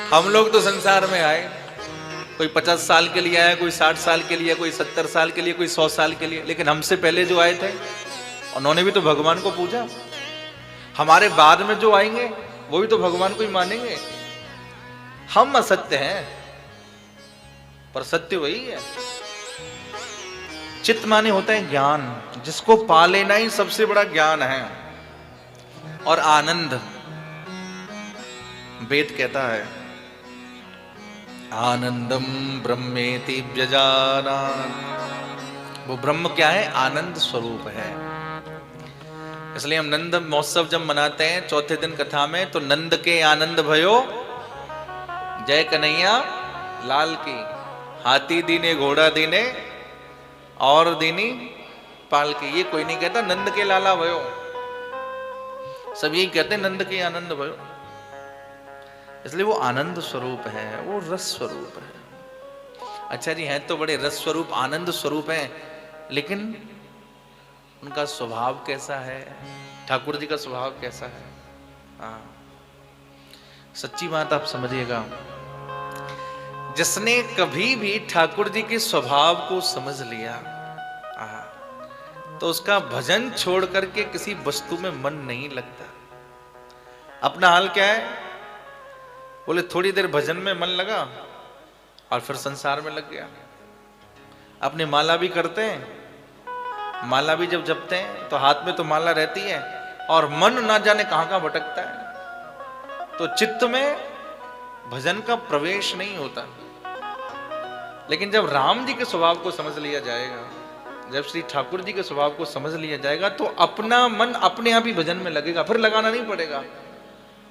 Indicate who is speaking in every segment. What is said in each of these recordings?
Speaker 1: हम लोग तो संसार में आए, कोई 50 साल के लिए आया, कोई 60 साल के लिए, कोई 70 साल के लिए, कोई 100 साल के लिए, लेकिन हमसे पहले जो आए थे उन्होंने भी तो भगवान को पूजा। हमारे बाद में जो आएंगे वो भी तो भगवान को ही मानेंगे। हम असत्य हैं पर सत्य वही है। चित्त माने होता है ज्ञान, जिसको पा लेना ही सबसे बड़ा ज्ञान है। और आनंद, वेद कहता है आनंदम ब्रह्मेति व्यजानात्। वो ब्रह्म क्या है? आनंद स्वरूप है। इसलिए हम नंद महोत्सव जब मनाते हैं चौथे दिन कथा में, तो नंद के आनंद भयो जय कन्हैया लाल की। हाथी दीने, घोड़ा दीने और दीनी पाल की। ये कोई नहीं कहता नंद के लाला भयो, सब यही कहते हैं नंद के आनंद भयो। इसलिए वो आनंद स्वरूप है, वो रस स्वरूप है। अच्छा जी, हैं तो बड़े रस स्वरूप, आनंद स्वरूप हैं, लेकिन उनका स्वभाव कैसा है? ठाकुर जी का स्वभाव कैसा है? हाँ, सच्ची बात आप समझिएगा, जिसने कभी भी ठाकुर जी के स्वभाव को समझ लिया तो उसका भजन छोड़ करके किसी वस्तु में मन नहीं लगता। अपना हाल क्या है? बोले थोड़ी देर भजन में मन लगा और फिर संसार में लग गया। अपने माला भी करते हैं, माला भी जब जपते हैं तो हाथ में तो माला रहती है और मन ना जाने कहां कहां भटकता है, तो चित्त में भजन का प्रवेश नहीं होता। लेकिन जब राम जी के स्वभाव को समझ लिया जाएगा, जब श्री ठाकुर जी के स्वभाव को समझ लिया जाएगा, तो अपना मन अपने आप ही भजन में लगेगा, फिर लगाना नहीं पड़ेगा।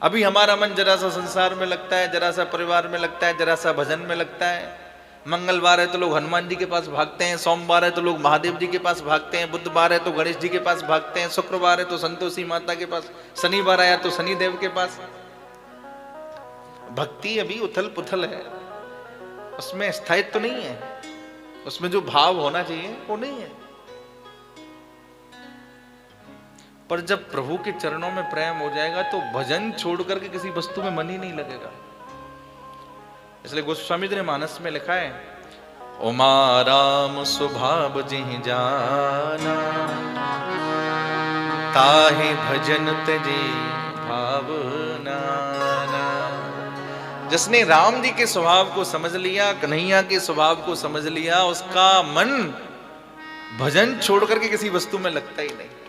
Speaker 1: अभी हमारा मन जरा सा संसार में लगता है, जरा सा परिवार में लगता है, जरा सा भजन में लगता है। मंगलवार है तो लोग हनुमान जी के पास भागते हैं, सोमवार है तो लोग महादेव जी के पास भागते हैं, बुधवार है तो गणेश जी के पास भागते हैं, शुक्रवार है तो संतोषी माता के पास, शनिवार आया तो शनिदेव के पास। भक्ति अभी उथल पुथल है, उसमें स्थायित्व तो नहीं है, उसमें जो भाव होना चाहिए वो नहीं है। पर जब प्रभु के चरणों में प्रेम हो जाएगा तो भजन छोड़ करके किसी वस्तु में मन ही नहीं लगेगा। इसलिए गोस्वामी जी ने मानस में लिखा है, उमा राम स्वभाव जिहि जाना, ताहि भजन तजे भावना। जिसने राम जी के स्वभाव को समझ लिया, कन्हैया के स्वभाव को समझ लिया, उसका मन भजन छोड़ करके किसी वस्तु में लगता ही नहीं।